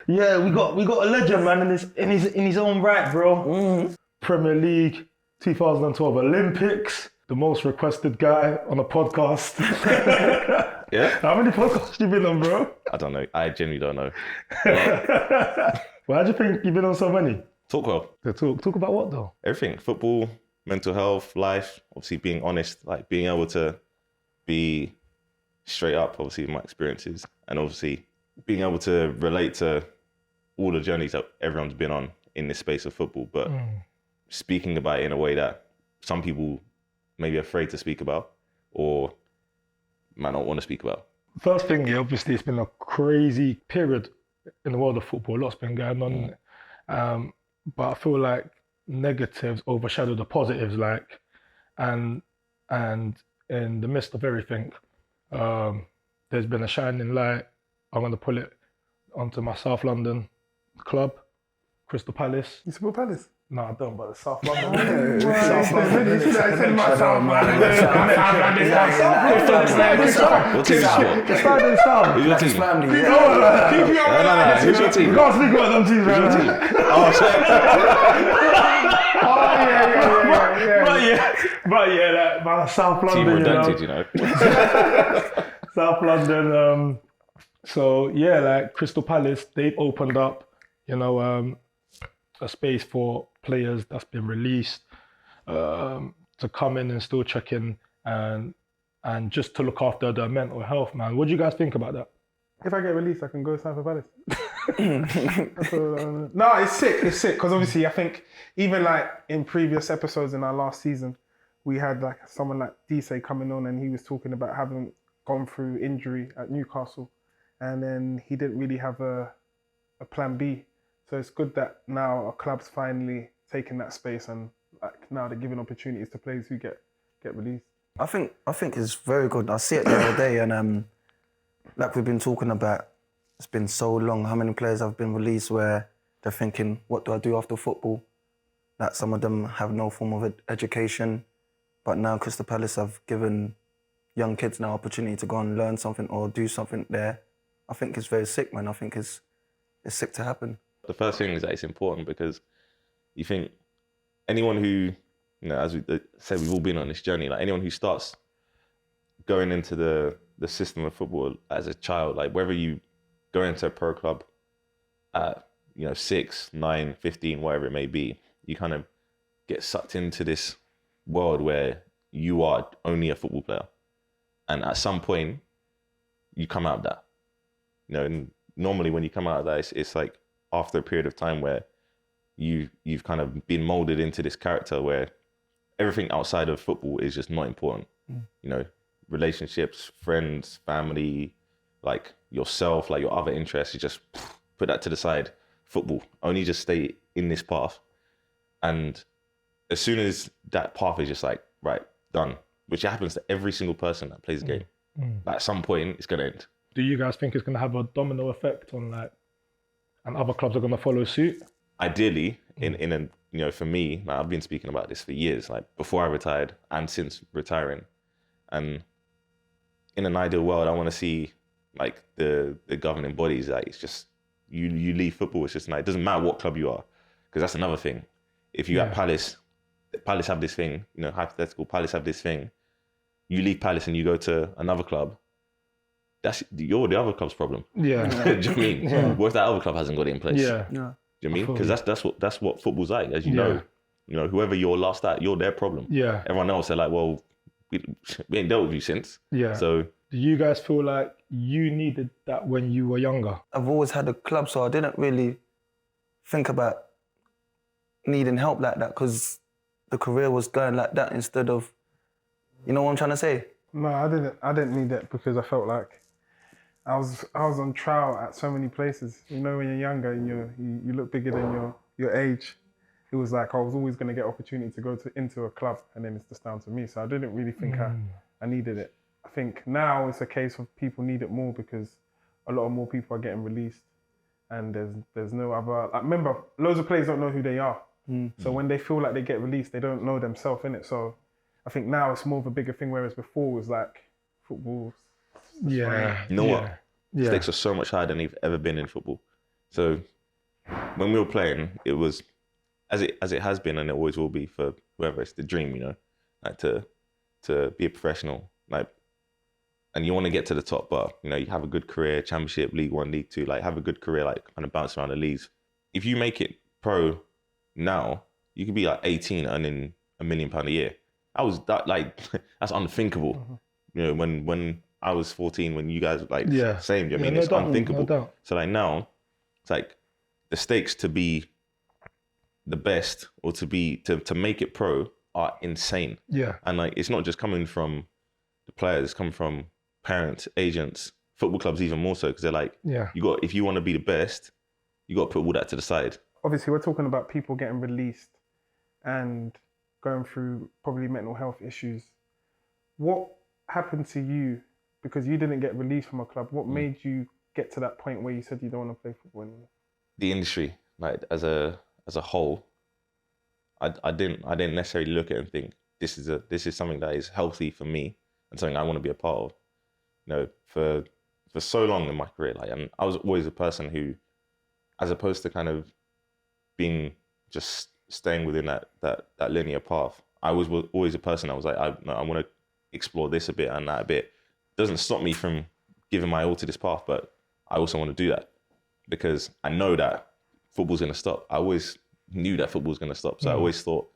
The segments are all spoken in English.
Yeah, we got a legend, man, in his own right, bro. Premier League, 2012 Olympics, the most requested guy on a podcast. Yeah? How many podcasts you been on, bro? I don't know. I genuinely don't know. Why do you think you've been on so many? Talk well. Talk about what though? Everything. Football, mental health, life, obviously being honest, like being able to be straight up, obviously, with my experiences, and obviously being able to relate to all the journeys that everyone's been on in this space of football, but speaking about it in a way that some people may be afraid to speak about or might not want to speak about. First thing, yeah, obviously it's been a crazy period in the world of football. A lot's been going on. But I feel like negatives overshadow the positives, like, and in the midst of everything, there's been a shining light. I'm going to pull it onto my South London club, Crystal Palace. You support Palace? No, I don't, but South London. South London. London. You said my South London. What team is your? It's fine in South. Who's your team? family. Who's your team? You can't speak about them teams right Who's your now. team? Oh, sorry. But yeah, like my South London, Team redempted, you know. South London. So yeah, like Crystal Palace, they've opened up, a space for players that's been released to come in and still check in and just to look after their mental health, man. What do you guys think about that? If I get released, I can go sign for Palace. No, it's sick. It's sick because obviously I think even like in previous episodes in our last season, we had like someone like Dise coming on and he was talking about having gone through injury at Newcastle, and then he didn't really have a plan B. So it's good that now a club's finally taking that space and like now they're giving opportunities to players who get released. I think it's very good. I see it the other day, and like we've been talking about, it's been so long. How many players have been released where they're thinking, "What do I do after football?" That some of them have no form of education, but now Crystal Palace have given young kids now opportunity to go and learn something or do something there. I think it's very sick, man. I think it's sick to happen. The first thing is that it's important because you think anyone who, as we said, we've all been on this journey, like anyone who starts going into the system of football as a child, like whether you go into a pro club at, 6, 9, 15, whatever it may be, you kind of get sucked into this world where you are only a football player. And at some point, you come out of that. And normally when you come out of that, it's like after a period of time where you've kind of been molded into this character where everything outside of football is just not important. Relationships, friends, family, like yourself, like your other interests, you just put that to the side. Football, only just stay in this path. And as soon as that path is just like, right, done, which happens to every single person that plays the game, at some point it's going to end. Do you guys think it's going to have a domino effect on and other clubs are going to follow suit? Ideally, for me, like I've been speaking about this for years, like before I retired and since retiring. And in an ideal world, I want to see like the governing bodies, like it's just, you leave football, it's just like, it doesn't matter what club you are, because that's another thing. If you at Palace have this thing, hypothetical, Palace have this thing, you leave Palace and you go to another club, you're the other club's problem. Yeah. Do you know what I mean? Yeah. What if that other club hasn't got it in place? Yeah. Do you know what I mean? Because that's what football's like, as you know. Whoever you're last at, you're their problem. Yeah. Everyone else, they're like, well, we ain't dealt with you since. Yeah. So do you guys feel like you needed that when you were younger? I've always had a club, so I didn't really think about needing help like that because the career was going like that instead of, you know what I'm trying to say? No, I didn't need that because I felt like I was on trial at so many places. When you're younger and you look bigger than your age, it was like I was always going to get opportunity to go into a club, and then it's just down to me. So I didn't really think I needed it. I think now it's a case of people need it more because a lot more people are getting released, and there's no other. Like, remember, loads of players don't know who they are. So when they feel like they get released, they don't know themselves, innit? So I think now it's more of a bigger thing, whereas before it was like football. Yeah. You know what? Stakes are so much higher than they've ever been in football. So when we were playing, it was as it has been and it always will be for whoever. It's the dream, you know, like to be a professional, like, and you want to get to the top, but you know, you have a good career, Championship, League One, League Two, like have a good career, like kind of bounce around the leagues. If you make it pro now, you could be like 18 earning £1 million a year. That's unthinkable. Mm-hmm. You know, when I was 14, when you guys were like Yeah. same, you know what I mean, no it's doubt, unthinkable. No doubt. So like now, it's like the stakes to be the best or to make it pro are insane. Yeah. And like it's not just coming from the players, it's coming from parents, agents, football clubs even more so, because they're like, Yeah. if you want to be the best, you got to put all that to the side. Obviously, we're talking about people getting released and going through probably mental health issues. What happened to you because you didn't get released from a club? What made you get to that point where you said you don't want to play football anymore? The industry, like as a whole, I didn't necessarily look at it and think this is something that is healthy for me and something I want to be a part of. You know, for so long in my career, like, and I was always a person who, as opposed to kind of being just staying within that linear path, I was always a person that was like, I want to explore this a bit and that a bit. It doesn't stop me from giving my all to this path, but I also want to do that because I know that football's going to stop. I always knew that football was going to stop. So I always thought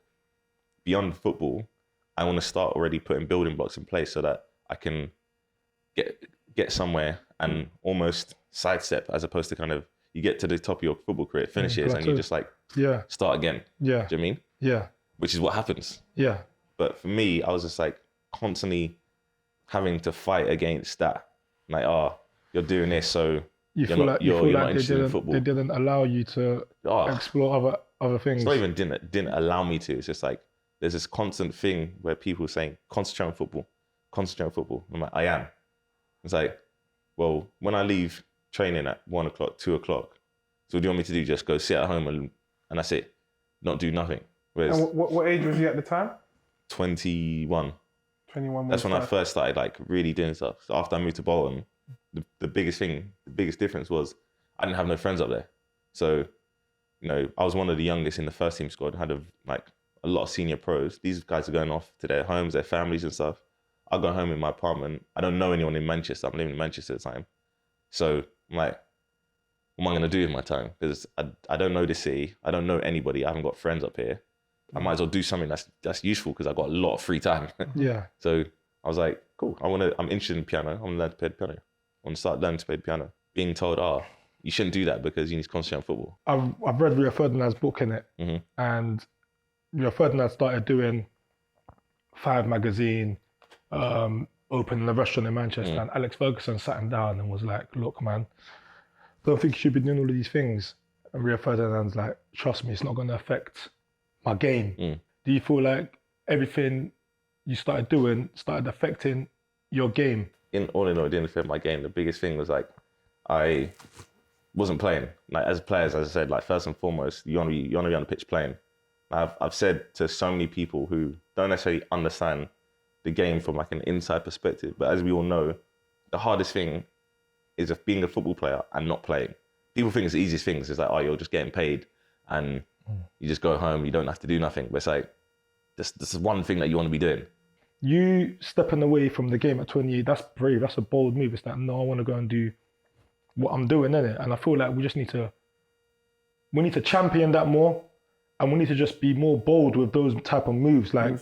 beyond football, I want to start already putting building blocks in place so that I can get somewhere and almost sidestep, as opposed to kind of you get to the top of your football career, it finishes, and you just like start again. Yeah. Do you know what I mean? Yeah. Which is what happens. Yeah. But for me, I was just like constantly having to fight against that. Like, oh, you're doing this, so you're not interested in football. They didn't allow you to explore other things. It's not even didn't allow me to. It's just like there's this constant thing where people are saying, concentrate on football, concentrate on football. I'm like, I am. It's like, well, when I leave training at 1 o'clock, 2 o'clock, so what do you want me to do? Just go sit at home and that's it, not do nothing. Whereas And what age was you at the time? 21. 21. That's when I first started like really doing stuff. So after I moved to Bolton, the biggest difference was I didn't have no friends up there. So, you know, I was one of the youngest in the first team squad. Had a lot of senior pros. These guys are going off to their homes, their families and stuff. I go home in my apartment. I don't know anyone in Manchester. I'm living in Manchester at the time. So I'm like, what am I going to do with my time? Because I don't know the city. I don't know anybody. I haven't got friends up here. I might as well do something that's useful because I've got a lot of free time. Yeah. So I was like, cool. I'm interested in piano. I'm going to learn to play the piano. I want to start learning to play the piano. Being told, you shouldn't do that because you need to concentrate on football. I've read Rio Ferdinand's book in it, Mm-hmm. and Rio Ferdinand started doing Five magazine, opening a restaurant in Manchester, and Alex Ferguson sat him down and was like, look, man, don't think you should be doing all of these things. And Rio Ferdinand's like, trust me, it's not going to affect my game. Do you feel like everything you started doing started affecting your game? All in all, it didn't affect my game. The biggest thing was like, I wasn't playing. Like as players, as I said, like first and foremost, you want to be on the pitch playing. I've said to so many people who don't necessarily understand the game from like an inside perspective, but as we all know, the hardest thing is being a football player and not playing. People think it's the easiest things. It's like, you're just getting paid and you just go home, you don't have to do nothing. But it's like, this is one thing that you want to be doing. You stepping away from the game at 28, that's brave, that's a bold move. It's like, no, I want to go and do what I'm doing, innit? And I feel like we need to champion that more, and we need to just be more bold with those type of moves. Like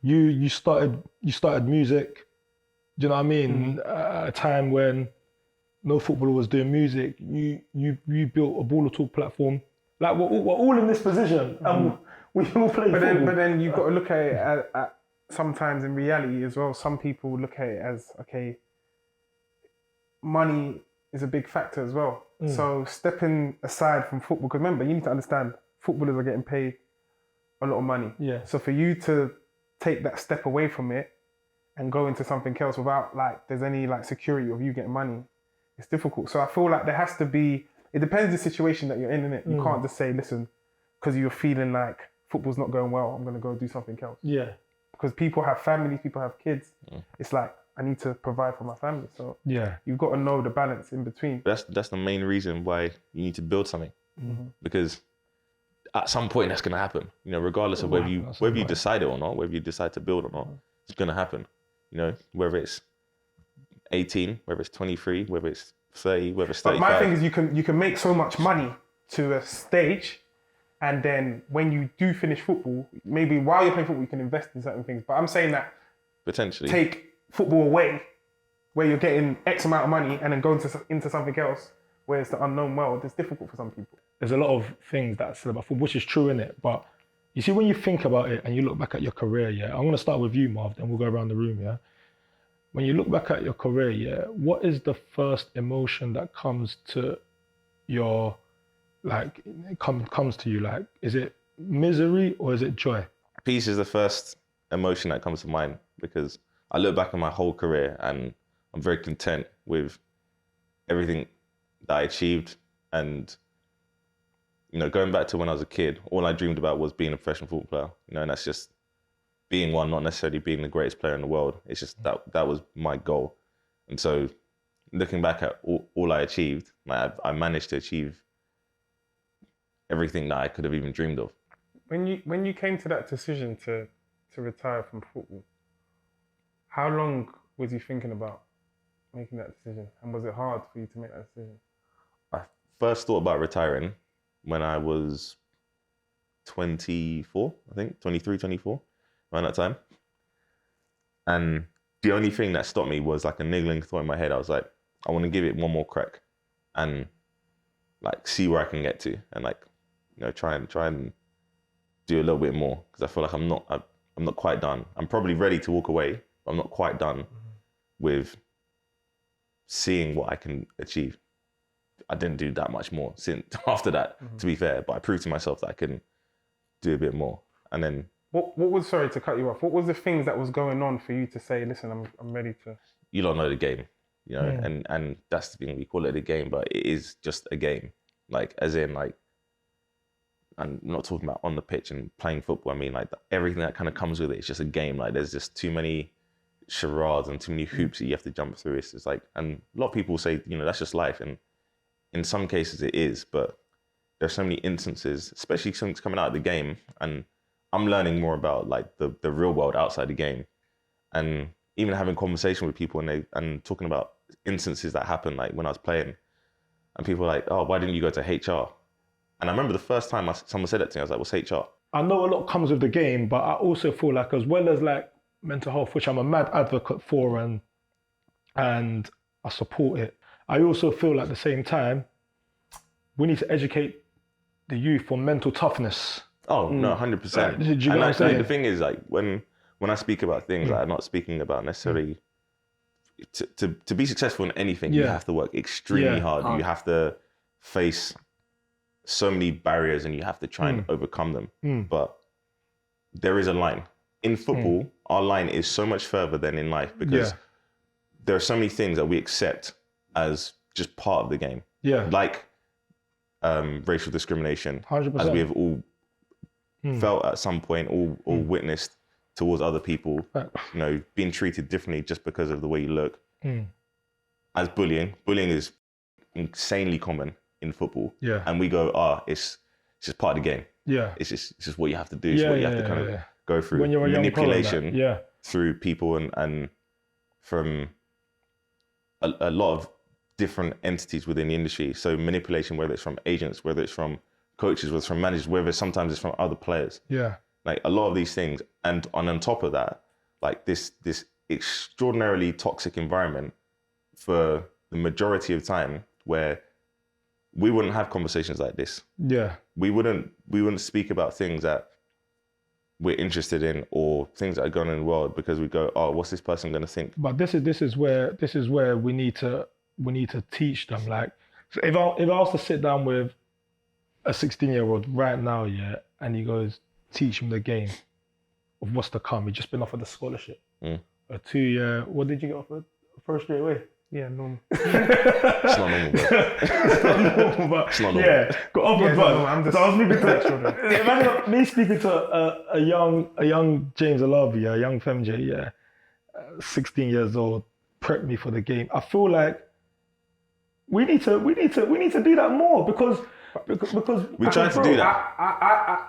you started music, do you know what I mean? At a time when no footballer was doing music, you built a Baller Talk platform. Like we're all in this position, and we all play football. But then you've got to look at it at sometimes in reality as well. Some people look at it as, okay, money is a big factor as well. So stepping aside from football, because remember, you need to understand, footballers are getting paid a lot of money. Yeah. So for you to take that step away from it and go into something else without there's any security of you getting money, it's difficult. So I feel like there has to be, it depends the situation that you're in, innit? You can't just say, listen, because you're feeling like football's not going well, I'm going to go do something else. Yeah. Because people have families, people have kids. It's like, I need to provide for my family. So Yeah. you've got to know the balance in between. That's the main reason why you need to build something, because at some point that's going to happen. You know, regardless of whether you decide it or not, whether you decide to build or not, it's going to happen. You know, whether it's 18, whether it's 23, whether it's 30, whether it's 35. But my thing is, you can make so much money to a stage, and then when you do finish football, maybe while you're playing football, you can invest in certain things. But I'm saying that potentially take football away, where you're getting X amount of money, and then go into something else where it's the unknown world. It's difficult for some people. There's a lot of things that's said about football, which is true, innit? But you see, when you think about it and you look back at your career, yeah, I'm going to start with you, Marv, then we'll go around the room, yeah? When you look back at your career, yeah, what is the first emotion that comes to your, like, comes to you? Like, is it misery or is it joy? Peace is the first emotion that comes to mind, because I look back on my whole career and I'm very content with everything that I achieved. And, you know, going back to when I was a kid, all I dreamed about was being a professional football player, you know, and that's just being one, not necessarily being the greatest player in the world. It's just that was my goal. And so looking back at all I achieved, like I managed to achieve everything that I could have even dreamed of. When you came to that decision to retire from football, how long was you thinking about making that decision? And was it hard for you to make that decision? I first thought about retiring when I was 24, I think, 23, 24, around that time. And the only thing that stopped me was like a niggling thought in my head. I was like, I want to give it one more crack and like see where I can get to, and like, you know, try and do a little bit more, because I feel like I'm not quite done. I'm probably ready to walk away, but I'm not quite done with seeing what I can achieve. I didn't do that much more since after that, to be fair, but I proved to myself that I can do a bit more. And then what was, sorry to cut you off, what was the things that was going on for you to say, listen, I'm ready to? You don't know the game, you know, and that's the thing, we call it a game, but it is just a game. Like, as in, like, I'm not talking about on the pitch and playing football. I mean, like, everything that kind of comes with it. It's just a game. Like, there's just too many charades and too many hoops that you have to jump through. It's just like, and a lot of people say, you know, that's just life. And in some cases it is, but there's so many instances, especially since coming out of the game, and I'm learning more about like the real world outside the game, and even having conversation with people and talking about instances that happened, like when I was playing, and people were like, oh, why didn't you go to HR? And I remember the first time someone said that to me, I was like, what's HR? I know a lot comes with the game, but I also feel like, as well as like mental health, which I'm a mad advocate for and I support it, I also feel at the same time, we need to educate the youth on mental toughness. Oh, no, 100%. Do you know what I'm saying? The thing is, like, when I speak about things, like, I'm not speaking about necessarily, to be successful in anything, you have to work extremely hard. You have to face so many barriers and you have to try and overcome them. But there is a line. In football, our line is so much further than in life, because there are so many things that we accept as just part of the game. Yeah. Like racial discrimination, 100%. as we have all felt at some point, all witnessed towards other people, you know, being treated differently just because of the way you look. As bullying is insanely common in football. Yeah. And we go, it's just part of the game. Yeah. It's just what you have to do. It's what you have to kind of go through. When you're a manipulation young through people and from a lot of different entities within the industry. So manipulation, whether it's from agents, whether it's from coaches, whether it's from managers, whether sometimes it's from other players. Yeah. Like a lot of these things. And on top of that, like this extraordinarily toxic environment for the majority of time, where we wouldn't have conversations like this. Yeah. We wouldn't speak about things that we're interested in or things that are going on in the world, because we go, oh, what's this person going to think? But this is where we need to teach them. Like, so if I was to sit down with a 16-year-old right now, and he goes, teach him the game of what's to come. He's just been offered a scholarship. A 2-year, what did you get offered? First straight away? Yeah, normal. It's not normal, bro. It's not normal, but it's not normal. Yeah, got offered, but I was speaking to imagine me speaking to a young James Alavi, a young Femj, 16 years old, prep me for the game. I feel like we need to do that more because We tried to do that.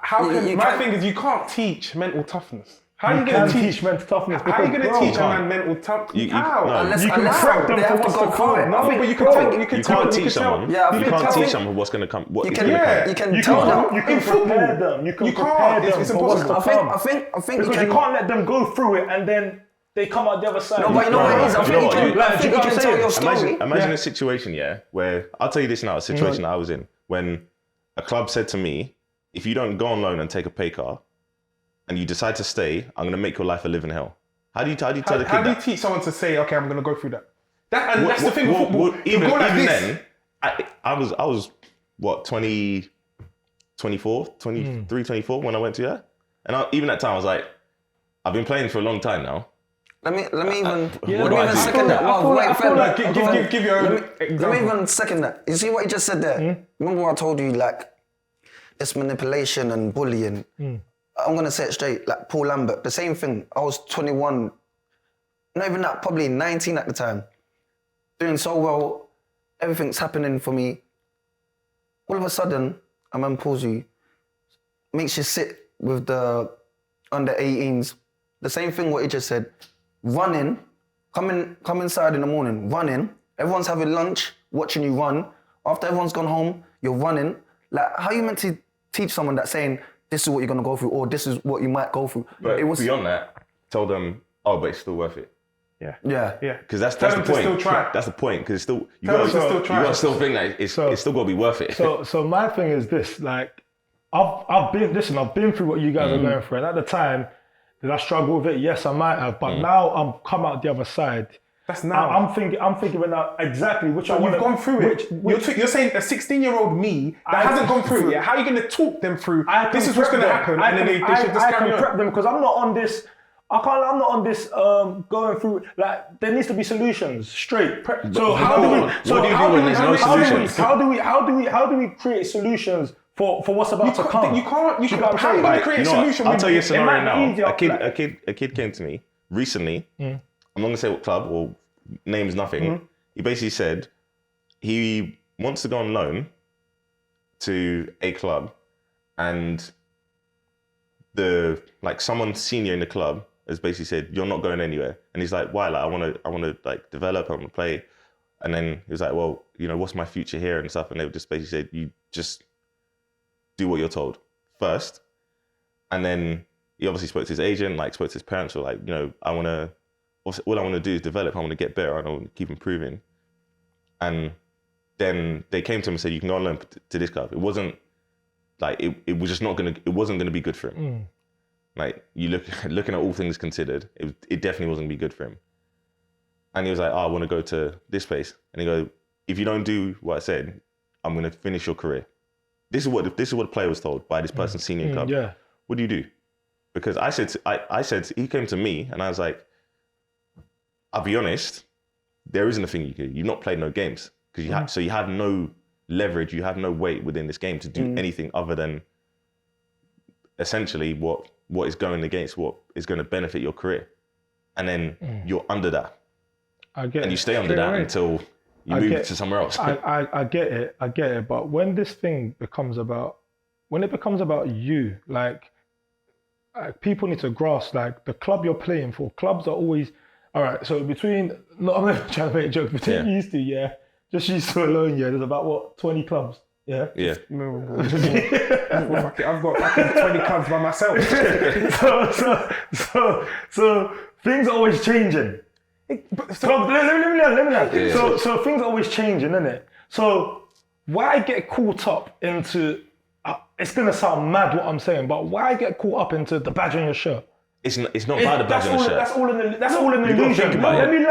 How can You my can't- thing is you can't teach mental toughness. How are You you going can to teach mental toughness. How are you going to because, teach a bro, man mental toughness? You- How? no. Unless, You can unless prep them they for have to what's go to through come. it. No, I think but you bro, can tell. You can't teach someone. Yeah, I you think- can't I teach think- someone what's going to come. What You is can, going to yeah. come. you can You tell can't, them. you can in football, prepare them. You can you prepare can't. them It's for what's to impossible. come. I think Because you can. you can't let them go through it and then they come out the other side. No, but you know what it is. I You think know you what, can. you- I think you you know can what I'm tell saying? your story. Imagine a situation, yeah, where I'll tell you this now, a situation that I was in when a club said to me, if you don't go on loan and take a pay car and you decide to stay, I'm going to make your life a living hell. How do you tell the kid How do you that? teach someone to say, okay, I'm going to go through that? That's the thing with football. You Even go like this. then, I was what, 24, 23, 24 when I went to that? And even that time I was like, I've been playing for a long time now. Let me even what do I do? second that. I feel Wait, like- Fred, Like, give your own let me example. even second that. You see what you just said there? Remember what I told you, like, it's manipulation and bullying. I'm going to say it straight, like Paul Lambert, the same thing. I was 21, not even that, probably 19 at the time. Doing so well, everything's happening for me. All of a sudden, a man pulls you, makes you sit with the under 18s. The same thing what he just said. Running, come inside in the morning, running. Everyone's having lunch, watching you run. After everyone's gone home, you're running. Like, how are you meant to teach someone that saying, this is what you're gonna go through, or this is what you might go through? But It was, beyond that, tell them, oh, but it's still worth it. Yeah. yeah. Yeah. Because that's Tell the them to point. still try. That's the point. Because it's still you Tell got them to still you try. got to still think that it's still got to be worth it. So my thing is this: like, I've been through what you guys are going through, and at the time, did I struggle with it? Yes, I might have, but now I'm come out the other side. That's now. I'm thinking right now exactly which I But want. you've gone through it. You're saying a 16-year-old me that hasn't gone through it yet. How are you going to talk them through? This is what's going to happen, and then they should just I carry can prep on. them because I'm not on this. I'm not on this going through. Like, there needs to be solutions straight. So how do we? What do you do when there's no solutions? How do we create solutions for what's about to come? You can't. You See can't. what I'm How are you saying? going to create a You know what? solution? I'll tell you a It scenario might be now. easier, A kid came to me recently. I'm not going to say what club or names, nothing. He basically said he wants to go on loan to a club, and someone senior in the club has basically said, you're not going anywhere. And he's like, why? Like, I want to like develop, I want to play. And then he was like, well, you know, what's my future here and stuff? And they just basically said, you just do what you're told first. And then he obviously spoke to his agent, like spoke to his parents, were like, you know, all I want to do is develop. I want to get better. I want to keep improving. And then they came to him and said, you can go on loan to this club. It wasn't like, it was just not going to, it wasn't going to be good for him. Like, looking at all things considered, it definitely wasn't going to be good for him. And he was like, oh, I want to go to this place. And he goes, if you don't do what I said, I'm going to finish your career. This is what the player was told by this person senior in club. Yeah. What do you do? Because I said, he came to me and I was like, I'll be honest, there isn't a thing you can do. You've not played no games. Because so you have no leverage, you have no weight within this game to do anything other than essentially what is going against what is going to benefit your career. And then you're under that. I get it. And you stay under that until you move to somewhere else. I get it. But when this thing becomes about you, like people need to grasp, like the club you're playing for. Clubs are always, all right. So I'm not trying to make a joke. Between used to, just used to alone, there's about what 20 clubs, yeah. No, fuck it. I've got fucking 20 clubs by myself. So things are always changing. So let me learn. So things are always changing, isn't it? So why get caught up into? It's gonna sound mad what I'm saying, but why get caught up into the badge on your shirt? It's not about the badge on the shirt. That's all an gotta illusion. think about Let it. me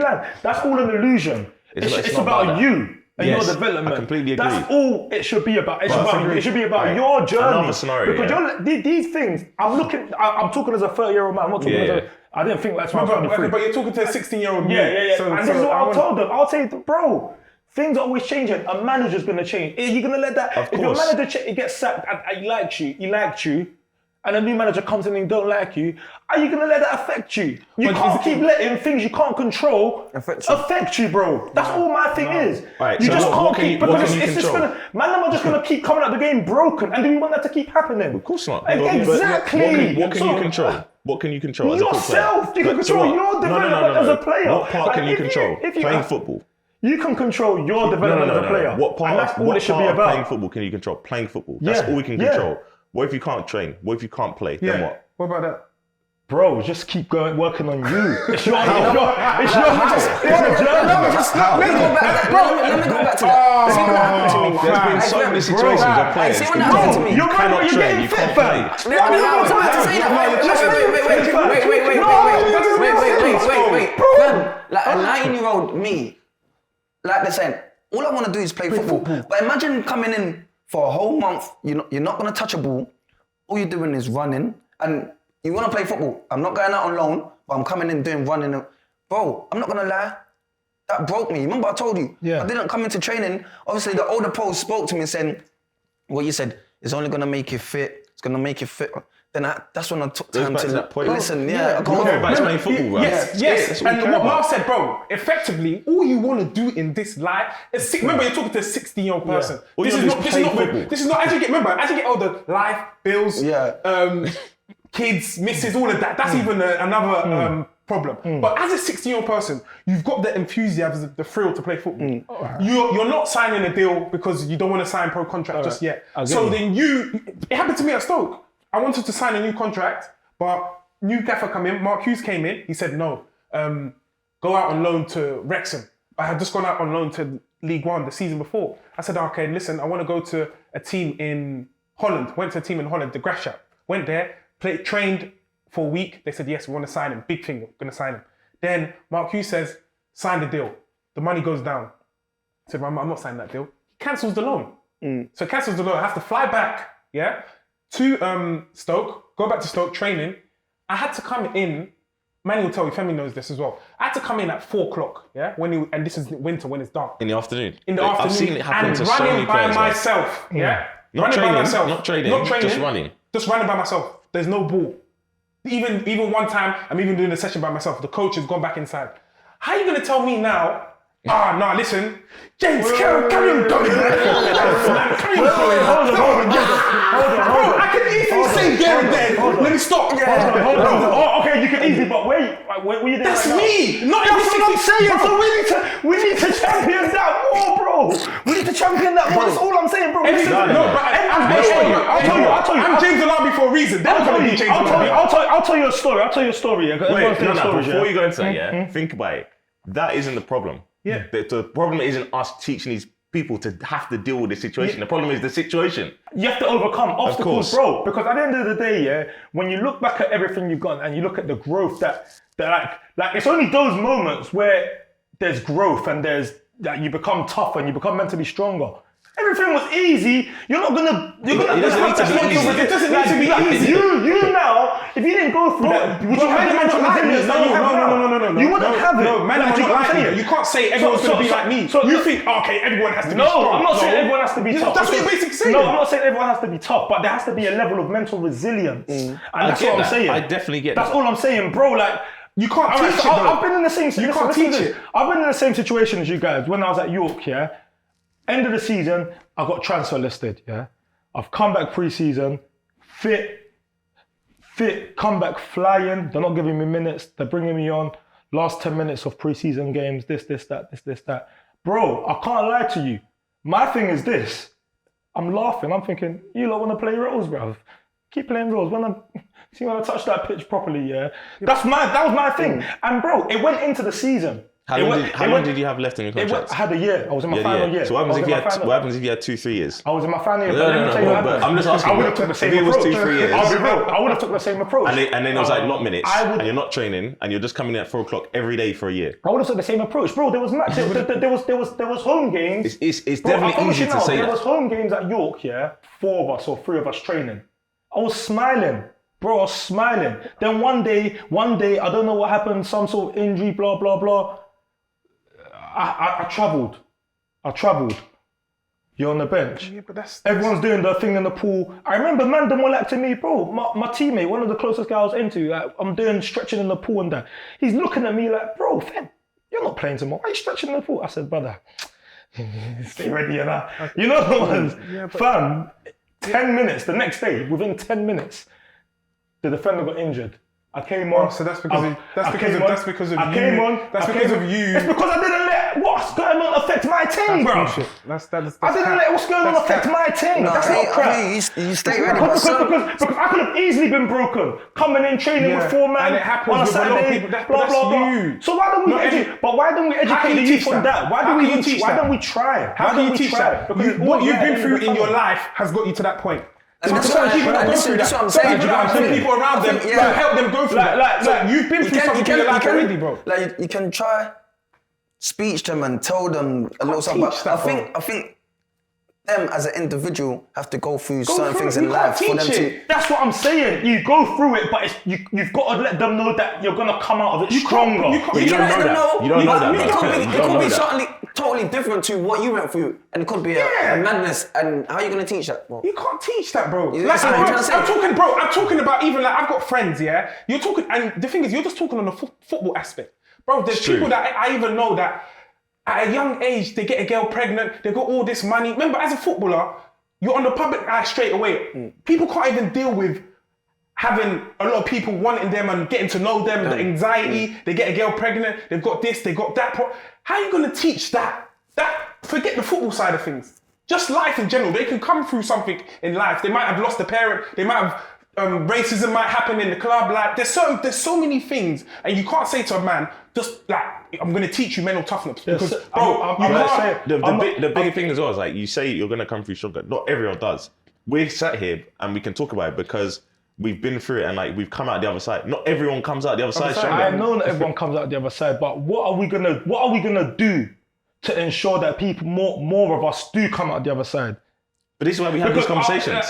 land. That's all an illusion. It's not about about you and Yes, your development. I completely agree. That's all it should be about. It should be about Right. your journey. Another scenario, Because these things, I'm talking as a 30-year-old man. I'm not talking I didn't think that's what I'm But you're talking to a 16-year-old me. Yeah. So, And this is what I've told them. I'll say, bro, things are always changing. A manager's going to change. Are you going to let that? Of If your course. manager gets sacked and he liked you, and a new manager comes in and don't like you, are you gonna let that affect you? You can't keep letting things you can't control affect you, bro. That's all my thing is. Right, you so just what can't can keep you- what because can you it's just control? gonna man, are just gonna keep coming out the game broken, and do we want that to keep happening? Of course not. Like, But exactly. What can you So- control? What can you control as a football player? Yourself. You can So control what? your development as a player. What part can Like, you if control? if Playing football. You can control your development as a player. What part, and that's all what it should part be of about. playing football can you control? Playing football. That's Yeah, all we can yeah. control. What if you can't train? What if you can't play? Then what? What about that? Bro, just keep going, working on you. It's your journey. Let me go back to that. See what happened to me. There's been so many situations of players see who what happened to me. You're cannot you're train, getting you fit, can't fam. play. I was about to say that. Wait. Fam, like a 9-year-old me, like they're saying, all I want to do is play football. But imagine coming in for a whole month, you're not going to touch a ball. All you're doing is running, and you want to play football. I'm not going out on loan, but I'm coming in doing running. Bro, I'm not going to lie. That broke me. Remember I told you? Yeah. I didn't come into training. Obviously, the older pros spoke to me saying, what you said, it's only going to make you fit. It's going to make you fit. Then that's when I took time back to to that point. listen. Yeah, I go Care about is playing football, bro. Yes. That's what we And care what about. Marv said, bro, effectively, all you want to do in this life is remember you're talking to a 60-year-old person. All This you is wanna not do is play this is not as you get older, life, bills, kids, misses, all of that. That's even another problem. But as a 60-year-old person, you've got the enthusiasm, the thrill to play football. You're not signing a deal because you don't want to sign pro contract just yet. So then it happened to me at Stoke. I wanted to sign a new contract, but new gaffer come in, Mark Hughes came in, he said no, go out on loan to Wrexham. I had just gone out on loan to League One the season before. I said, okay, listen, I want to go to a team in Holland. Went to a team in Holland, the Graafschap. Went there, trained for a week. They said, yes, we want to sign him. Big thing, we're going to sign him. Then Mark Hughes says, sign the deal. The money goes down. I said, I'm not signing that deal. He cancels the loan. So cancels the loan. I have to fly back, to Stoke, go back to Stoke training. I had to come in, Manny will tell you, Femi knows this as well. I had to come in at 4 o'clock, and this is winter when it's dark. In the afternoon. In the afternoon. I've seen it happen and to so many running by players. like, myself, Not running training, by myself. not training, just running. Just running by myself. There's no ball. Even one time, I'm even doing a session by myself. The coach has gone back inside. How are you going to tell me now, listen, James, carry on going. Carry on going. Hold on. I can easily say there and then. Let me stop. Hold on. Oh, okay, you can easily, but where you there? That's right now? me. Not That's every what I'm 60 saying. bro. So we need to champion that more, bro. We need to champion that more. That's all I'm saying, bro. Listen, I'll tell you. I'm James Alabi for a reason. They're not going to be James Alabi. I'll tell you a story. Yeah, 'cause everyone's telling stories, before you go into that, think about it. That isn't the problem. Yeah. The problem isn't us teaching these people to have to deal with the situation. The problem is the situation. You have to overcome obstacles, course. bro. Because at the end of the day, when you look back at everything you've done and you look at the growth that like it's only those moments where there's growth and there's that you become tougher and you become mentally stronger. Everything was easy. You're not gonna. It doesn't need to be easy. It doesn't need to be easy. You now, if you didn't go through that, would you have the mental resilience that you have now? No. You wouldn't have it. No, man, I'm not lying. You can't say everyone's going to be like me. You think, okay, everyone has to be strong. No, I'm not saying everyone has to be tough. That's what you're basically saying. No, I'm not saying everyone has to be tough, but there has to be a level of mental resilience. And that's what I'm saying. I definitely get That's that. all I'm saying, bro. Like, You can't teach it, though. I've been in the same. You can't teach it. I've been in the same situation as you guys when I was at York. End of the season, I got transfer listed. I've come back pre-season, fit, come back flying. They're not giving me minutes. They're bringing me on. Last 10 minutes of pre-season games. This, that. Bro, I can't lie to you. My thing is this. I'm laughing. I'm thinking, you lot want to play roles, bruv. Keep playing roles. When I touch that pitch properly, that was my thing. And bro, it went into the season. How long did you have left in your contract? I had a year. I was in my final year. So what happens if you had 2-3 years? I was in my final year. No, but I'm just asking. I would have took the same if it was approach. 2-3 years, I'll be real. I would have took the same approach. and then it was like not minutes, and you're not training, and you're just coming in at 4 o'clock every day for a year. I would have took the same approach, bro. There was matches. there was home games. It's Bro, I definitely promise easy you to now, say there that. was home games at York, 4 of us or 3 of us training. I was smiling. Bro, I was smiling. Then one day, I don't know what happened, some sort of injury, blah, blah, blah. I travelled. You're on the bench. Yeah, but that's Everyone's doing their thing in the pool. I remember man, them were like to me, bro, my teammate, one of the closest guys I was into, like, I'm doing stretching in the pool and that. He's looking at me like, bro, fam, you're not playing tomorrow. Why are you stretching in the pool? I said, brother, stay ready, you know? You know the ones, fam, 10 minutes, the next day, within 10 minutes, the defender got injured. I came on. Oh, so that's because of I you. came on. It's because I didn't let what's going on affect my team, bro. That's I didn't let what's going on affect my team. That's not crap. You stay ready. Because I could have easily been broken. Coming in, training with 4 men and it happens on a with a lot of Saturday, people. That's blah, blah, blah. you. So why don't we educate? But why don't we educate the youth on that? Why don't we teach? Why don't we try? How can you teach that? What you've been through in your life has got you to that point. That's Certain people don't go through that. what I'm saying. Certain people around them to help them go through that. So you've been through something in your life already, bro. Like you can try speech them and tell them a little something. But I think them as an individual have to go through certain things in life for them to. That's what I'm saying. You go through it, but you've got to let them know that you're gonna come out of it stronger. You don't know that. You don't know that. It could be something totally different to what you went through, and it could be a madness. And how are you gonna teach that? Well, You can't teach that, bro. That's what I'm trying to say. I'm talking about even like I've got friends, yeah. You're talking, and the thing is, you're just talking on the football aspect, bro. There's people that I even know that at a young age they get a girl pregnant, they got all this money. Remember, as a footballer, you're on the public eye straight away. People can't even deal with having a lot of people wanting them and getting to know them, the anxiety. They get a girl pregnant, they've got this, they got that. How are you gonna teach that? Forget the football side of things. Just life in general. They can come through something in life. They might have lost a parent. They might have racism might happen in the club. Like there's so many things, and you can't say to a man just like I'm gonna teach you mental toughness because the big thing as well is like you say you're gonna come through stronger. Not everyone does. We're sat here and we can talk about it because we've been through it and like we've come out the other side. Not everyone comes out the other side stronger. I know not everyone comes out the other side, but what are we gonna do to ensure that people more of us do come out the other side? But this is why we have these conversations.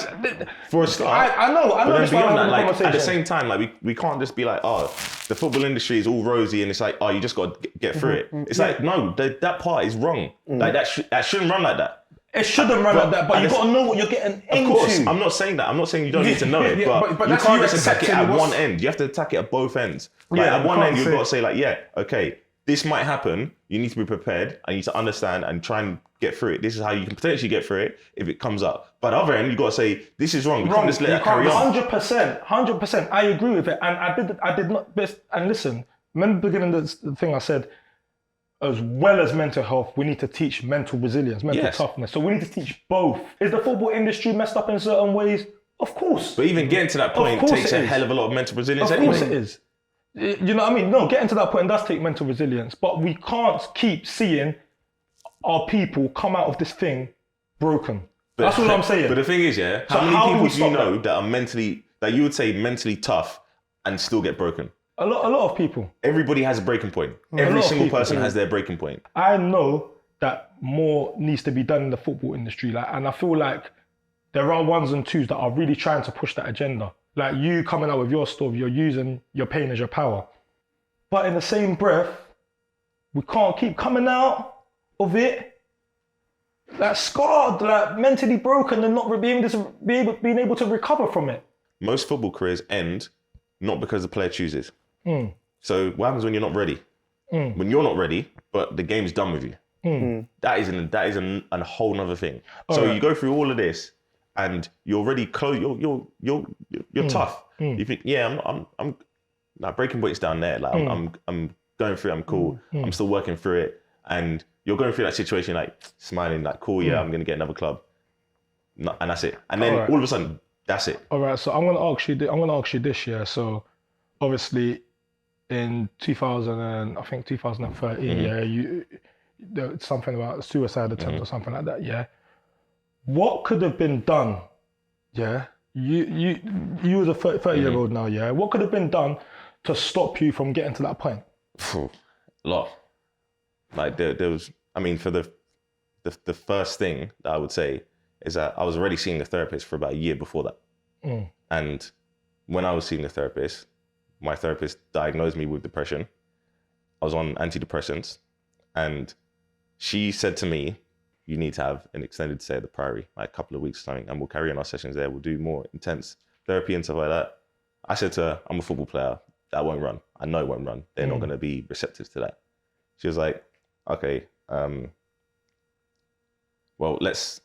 For a start. I know. But then beyond that, like, conversation. at the same time, like we can't just be like, oh, the football industry is all rosy and it's like, oh, you just got to get through it. It's like, no, that part is wrong. Like that shouldn't run like that. It shouldn't run like that, but you got to know what you're getting into. Of course, I'm not saying that. I'm not saying you don't need to know it, but you can't just attack it at one end. You have to attack it at both ends. Like at one end, you've got to say like, yeah, okay, this might happen. You need to be prepared. I need to understand and try and get through it. This is how you can potentially get through it if it comes up. But other end, you got to say, this is wrong. We can't just let that carry on. 100%. I agree with it. And I did not best. And listen, remember the beginning of the thing I said, as well as mental health, we need to teach mental resilience, mental toughness. So we need to teach both. Is the football industry messed up in certain ways? Of course. But even getting to that point takes a hell of a lot of mental resilience anyway. Of course anyway. it is. You know what I mean? No, getting to that point does take mental resilience, but we can't keep seeing our people come out of this thing broken. That's what I'm saying. But the thing is, how many people do you know that are mentally, that you would say mentally tough and still get broken? A lot of people. Everybody has a breaking point. Every single person has their breaking point. I know that more needs to be done in the football industry, and I feel like there are ones and twos that are really trying to push that agenda. Like you coming out with your story, you're using your pain as your power. But in the same breath, we can't keep coming out of it like scarred, like mentally broken and not being able to recover from it. Most football careers end not because the player chooses. So what happens when you're not ready? When you're not ready, but the game's done with you. That is a whole nother thing. So you go through all of this and you're already close. You're tough. You think, I'm like breaking points down there. Like I'm going through it. I'm cool. I'm still working through it. And you're going through that situation like smiling, like cool. Yeah, I'm gonna get another club. And that's it. And then all of a sudden, that's it. All right. So I'm gonna ask you this year. So obviously, in 2013, there was something about a suicide attempt or something like that. Yeah. What could have been done? Yeah. You was a 30-year-old now. Yeah. What could have been done to stop you from getting to that point? A lot. Like there was. I mean, for the first thing that I would say is that I was already seeing a therapist for about a year before that. And when I was seeing the therapist, my therapist diagnosed me with depression. I was on antidepressants, and she said to me, you need to have an extended stay at the Priory, like a couple of weeks or something, and we'll carry on our sessions there. We'll do more intense therapy and stuff like that. I said to her, I'm a football player. That won't run. I know it won't run. They're not going to be receptive to that. She was like, okay, well, let's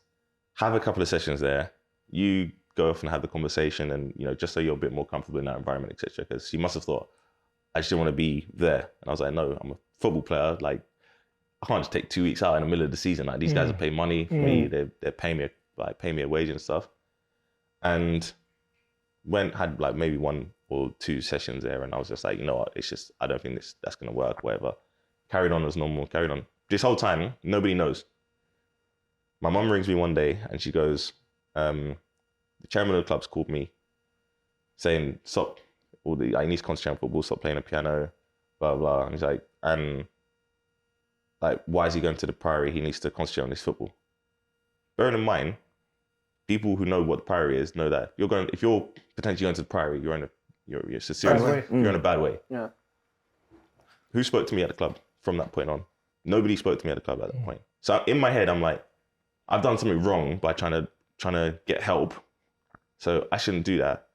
have a couple of sessions there. You go off and have the conversation and, you know, just so you're a bit more comfortable in that environment, etc. Because she must have thought, I just didn't want to be there. And I was like, no, I'm a football player. Like, I can't just take 2 weeks out in the middle of the season. Like, these guys are paying money for me. They're paying me, like, pay me a wage and stuff. And had like maybe 1 or 2 sessions there. And I was just like, you know what? It's just, I don't think that's going to work, whatever. Carried on as normal, carried on. This whole time, nobody knows. My mum rings me one day and she goes, the chairman of the club's called me saying, stop, I need to concentrate on football, stop playing the piano, blah, blah. And he's like, why is he going to the Priory? He needs to concentrate on his football. Bearing in mind, people who know what the Priory is know that if you're potentially going to the Priory, you're in a bad way. Yeah. Who spoke to me at the club from that point on? Nobody spoke to me at the club at that point. So in my head, I'm like, I've done something wrong by trying to get help. So I shouldn't do that.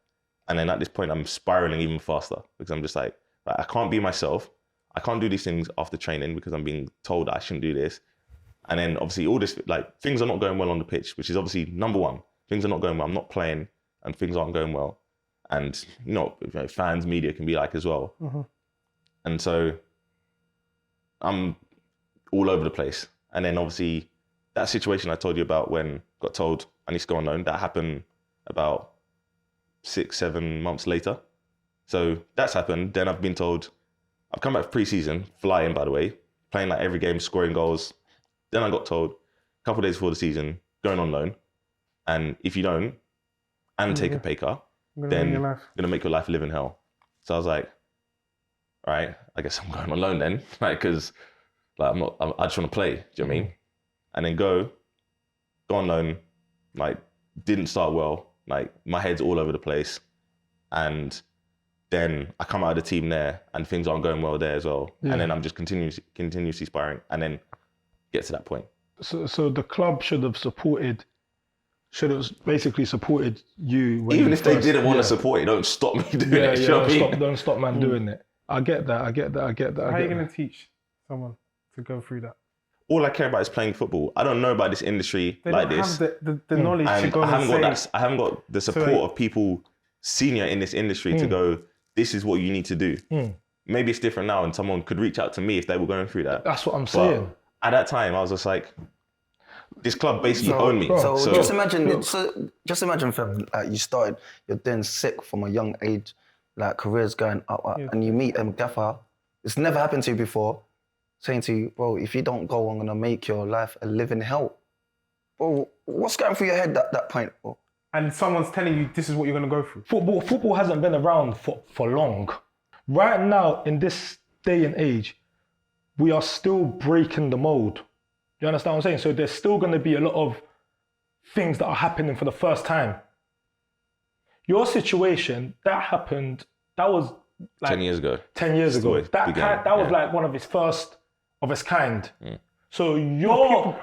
And then at this point, I'm spiraling even faster because I'm just like, I can't be myself. I can't do these things after training because I'm being told that I shouldn't do this. And then obviously all this, like, things are not going well on the pitch, which is obviously number one. Things are not going well. I'm not playing and things aren't going well. And, you know, fans, media can be like as well. Mm-hmm. And so I'm all over the place. And then obviously that situation I told you about when I got told I need to go on loan, that happened about 6-7 months later. So that's happened. Then I've been told, I've come back for pre-season, flying by the way, playing like every game, scoring goals. Then I got told a couple of days before the season, going on loan. And if you don't, and take a pay cut, then you're gonna make your life live in hell. So I was like, all right, I guess I'm going on loan then, like, because like I just want to play. Do you know what I mean? And then go on loan, like didn't start well, like my head's all over the place, and then I come out of the team there and things aren't going well there as well, and then I'm just continuously sparring, and then get to that point. So the club should have basically supported you. When even if they didn't want to support you, don't stop me doing it. Don't stop man doing it. I get that. How are you going to teach someone to go through that? All I care about is playing football. I don't know about this industry like this. They don't have the knowledge to go I haven't got the support of people senior in this industry to go, this is what you need to do. Maybe it's different now and someone could reach out to me if they were going through that. That's what I'm saying. At that time, I was just like, this club basically owned me. So just imagine, fam, like you're doing sick from a young age, like careers going up, and you meet a gaffer. It's never happened to you before, saying to you, bro, if you don't go, I'm gonna make your life a living hell. Bro, what's going through your head at that point, bro? And someone's telling you this is what you're gonna go through. Football hasn't been around for long. Right now, in this day and age, we are still breaking the mold. You understand what I'm saying? So there's still going to be a lot of things that are happening for the first time. Your situation, that happened, that was like 10 years ago. 10 years ago. That was like one of its first of its kind. So you're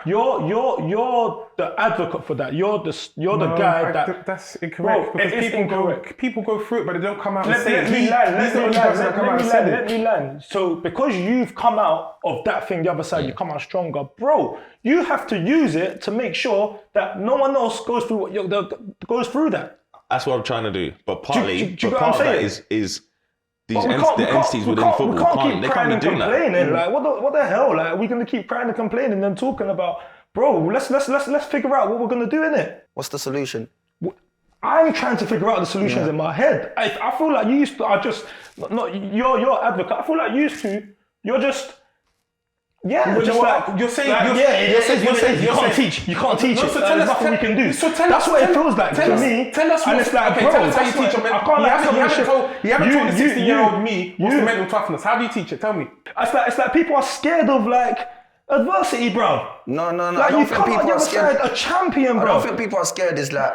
the advocate for that. You're the guy that. That's incorrect. Bro, because people go through it, but they don't come out and say it. Let me land. So because you've come out of that thing, the other side, you come out stronger, bro. You have to use it to make sure that no one else goes through that. That's what I'm trying to do. But partly, part of that is these entities within football they can't be doing that. Like, what the hell? Like, we're gonna keep crying and complaining and talking about, bro. Let's figure out what we're gonna do, innit? What's the solution? I'm trying to figure out the solutions in my head. I feel like you're advocate. I feel like you're just. Yeah, you're saying you can't teach. You can't teach it. So there's nothing we can do. That's what it feels like to me. Tell us and it's like, bro, tell us how you teach them. You haven't told the 16-year-old me what's the mental toughness. How do you teach it? Tell me. It's like people are scared of like adversity, bro. No. Like I don't you think come people out the are other scared. side a champion, bro. I don't think people are scared. Is like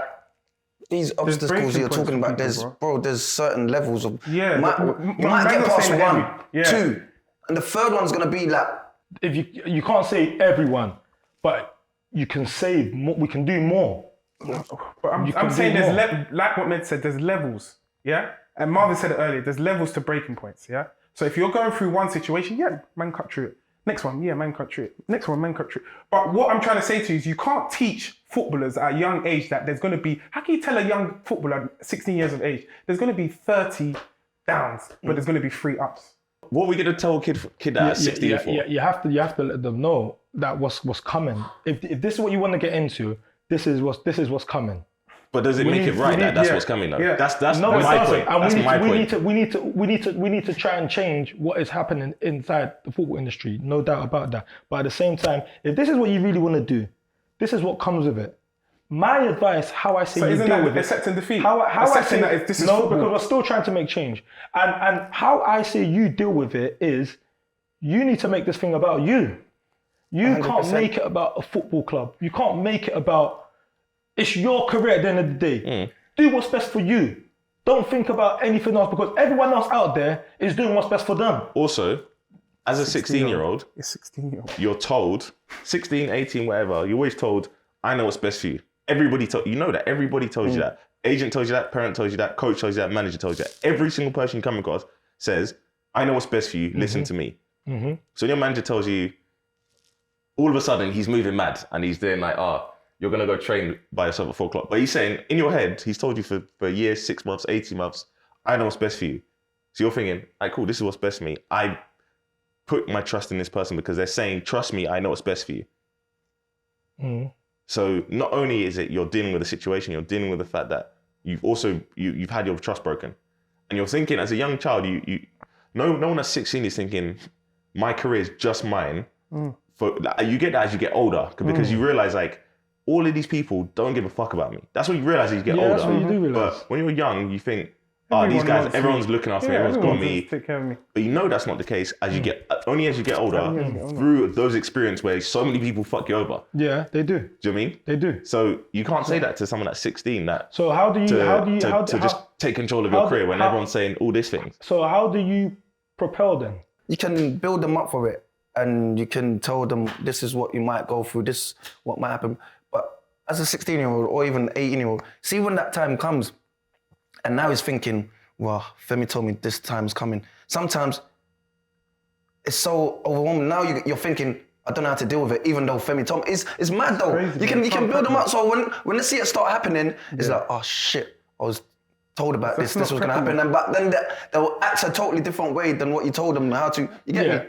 these obstacles you're talking about. There's certain levels of. Yeah. You might get past 1, 2, and the third one's gonna be like. If you can't say everyone, but you can save more, we can do more. But I'm saying like what Med said, there's levels, yeah? And Marvin said it earlier, there's levels to breaking points, yeah? So if you're going through one situation, yeah, man cut through it. Next one, yeah, man cut through it. Next one, man cut through it. But what I'm trying to say to you is you can't teach footballers at a young age that there's going to be, how can you tell a young footballer at 16 years of age, there's going to be 30 downs, but there's going to be 3 ups? What are we gonna tell a kid that at 16 for? You have to let them know that what's coming. If this is what you want to get into, this is what's coming. But does it make it right that that's what's coming though? Yeah. That's No, it my doesn't. point. And That's my point. we need to try and change what is happening inside the football industry. No doubt about that. But at the same time, if this is what you really want to do, this is what comes with it. My advice, how I say So you isn't deal that with it. accepting defeat? How I Accepting say that this is no, football. because we're still trying to make change. And how I say you deal with it is, you need to make this thing about you. You 100%. can't make it about a football club. You can't make it about, it's your career at the end of the day. Do what's best for you. Don't think about anything else, because everyone else out there is doing what's best for them. Also, as a 16-year-old, It's 16-year-old. you're told, 16, 18, whatever, you're always told, I know what's best for you. Everybody told you know that. Everybody tells you that. Agent tells you that, parent tells you that, coach tells you that, manager tells you that. Every single person you come across says, I know what's best for you, listen to me. So when your manager tells you, all of a sudden he's moving mad and he's doing like, you're gonna go train by yourself at 4 o'clock. But he's saying, in your head, he's told you for a year, 6 months, 18 months, I know what's best for you. So you're thinking, all right, cool, this is what's best for me. I put my trust in this person because they're saying, trust me, I know what's best for you. So not only is it you're dealing with the situation, you're dealing with the fact that you've had your trust broken. And you're thinking, as a young child, no one at 16 is thinking, my career is just mine. You get that as you get older, because you realize like, all of these people don't give a fuck about me. That's what you realize as you get older. That's what you do realize. But when you're young, you think, Everyone these guys, wants everyone's me. looking after me, Yeah, everyone's everyone got me. wants to take care of me. But you know that's not the case as you get, only as you get older, through those experiences where so many people fuck you over. Yeah, they do. Do you know what I mean? They do. So you can't say that to someone that's 16 that So how do you just take control of your career when everyone's saying all these things. So how do you propel then? You can build them up for it, and you can tell them this is what you might go through, this what might happen. But as a 16-year-old or even 18-year-old, see when that time comes, and now he's thinking, well, Femi told me this time's coming. Sometimes it's so overwhelming. Now you're thinking, I don't know how to deal with it, even though Femi told me. It's mad though. Crazy, You can build them up. So when they see it start happening, it's like, oh shit, I was told about this was going to happen. But then they'll act a totally different way than what you told them how to. You get me?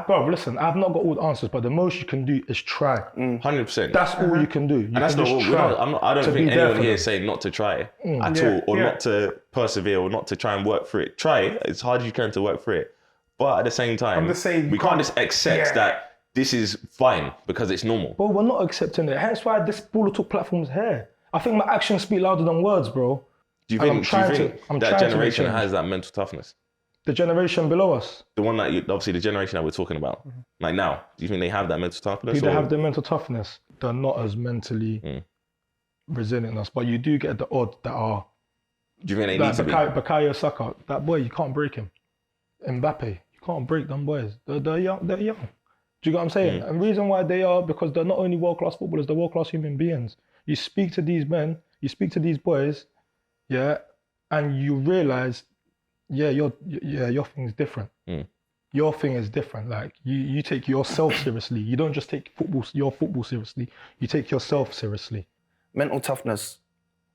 Bro, listen, I've not got all the answers, but the most you can do is try. 100%. That's all you can do. And that's not what I don't think anyone here is saying not to try at all, or not to persevere, or not to try and work for it. Try it as hard as you can to work for it. But at the same time, we can't just accept that this is fine because it's normal. Bro, we're not accepting it. Hence why this Baller Talk platform is here. I think my actions speak louder than words, bro. Do you think that generation has that mental toughness? The generation below us. The one that obviously the generation that we're talking about, like now, do you think they have that mental toughness? Do they have the mental toughness? They're not as mentally resilient as us, but you do get the odd that are. Do you think they need to be? Bukayo Saka, that boy, you can't break him. Mbappe, you can't break them boys. They're young. Do you get what I'm saying? And the reason why they are, because they're not only world-class footballers, they're world-class human beings. You speak to these men, you speak to these boys, and you realize, your thing is different. Your thing is different. Like you take yourself seriously. You don't just take your football seriously. You take yourself seriously. Mental toughness.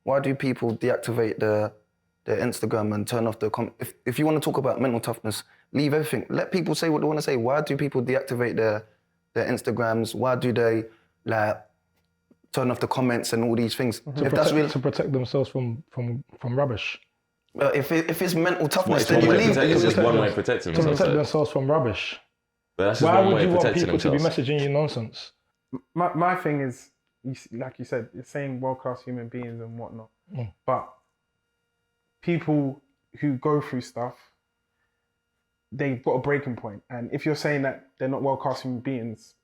Why do people deactivate their Instagram and turn off the if you want to talk about mental toughness, leave everything. Let people say what they want to say. Why do people deactivate their Instagrams? Why do they turn off the comments and all these things? To protect themselves from rubbish. If it's mental toughness, then then you leave. It's just one way of protecting To themselves. protect themselves from rubbish. But that's just Why one would way you of want protecting people to be themselves. messaging you nonsense? My thing is, like you said, you're saying world-class human beings and whatnot. But people who go through stuff, they've got a breaking point. And if you're saying that they're not world-class human beings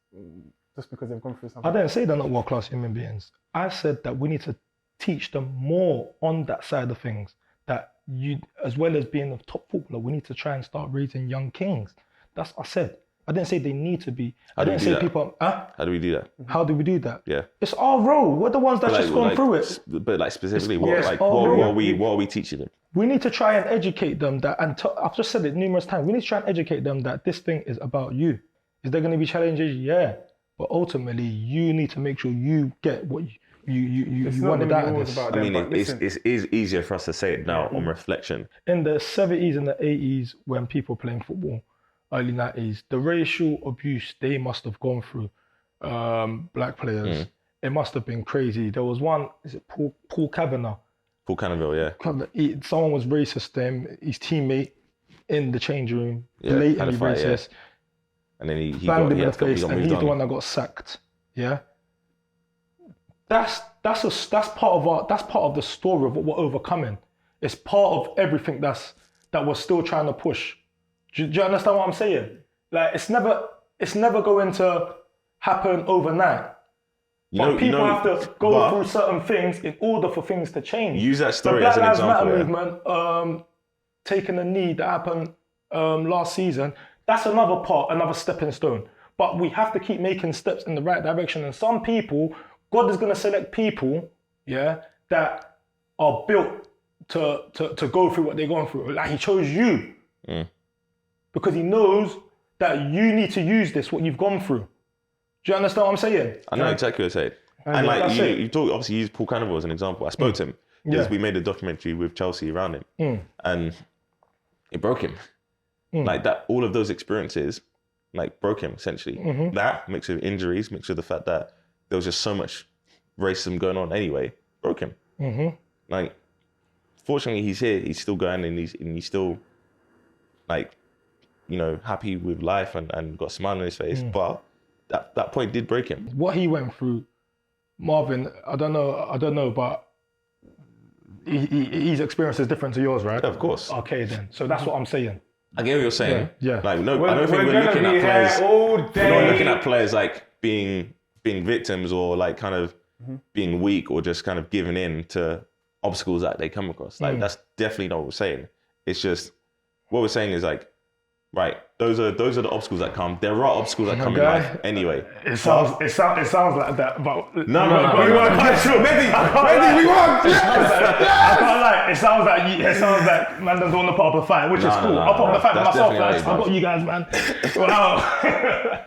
just because they've gone through something. I didn't say they're not world-class human beings. I said that we need to teach them more on that side of things. That you, as well as being a top footballer, we need to try and start raising young kings. That's what I said. I didn't say they need to be. I How do we didn't do say that? people. Huh? How do we do that? How do we do that? Yeah. It's our role. We're the ones that's just gone through it. But like specifically, It's- what oh, are we teaching them? We need to try and educate them that, and I've just said it numerous times, we need to try and educate them that this thing is about you. Is there going to be challenges? Yeah. But ultimately, you need to make sure you get what you It's not wanted really out of always this. about I them, mean, but it listen, is easier for us to say it now on reflection. In the 70s and the 80s, when people playing football, early 90s, the racial abuse they must have gone through, black players, it must have been crazy. There was one, is it Paul Kavanagh? Paul Cannaville, yeah. Someone was racist to him, his teammate in the change room, Yeah, blatantly had a fight, yeah. racist, And then he banged him in the got face, and moved he's on. the one that got sacked. Yeah, that's part of the story of what we're overcoming. It's part of everything that we're still trying to push. Do you understand what I'm saying? Like it's never going to happen overnight. But people have to go through certain things in order for things to change. Use that The story Black as an Lives example. Matter Yeah. movement, taking a knee that happened last season, that's another stepping stone. But we have to keep making steps in the right direction. And some people, God is going to select people, yeah, that are built to go through what they're going through. Like he chose you because he knows that you need to use this, what you've gone through. Do you understand what I'm saying? I know exactly what you're saying. And like that's it. you talk, obviously, you used Paul Cannaville as an example. I spoke to him because we made a documentary with Chelsea around him, and it broke him. Like that, all of those experiences, like broke him essentially. That mixed with injuries, mixed with the fact that there was just so much racism going on anyway, broke him. Like, fortunately, he's here. He's still going, and he's still like, you know, happy with life and got a smile on his face. But that point did break him. What he went through, Marvin, I don't know, but his experience is different to yours, right? Of course. Okay, then. So that's what I'm saying. I get what you're saying. Yeah. Like, no, I don't think we're looking at players. We're not looking at players like being victims or like kind of being weak or just kind of giving in to obstacles that they come across. Like that's definitely not what we're saying. It's just what we're saying is like, right, those are the obstacles that come. There are obstacles that come in life anyway. It sounds like that, but No. we weren't quite sure. Medy, we won. I can't lie. It sounds like man doesn't want to put up a fight, which is cool. I'll put up a fight for That's myself, definitely guys. how it I've got you guys, man. Wow.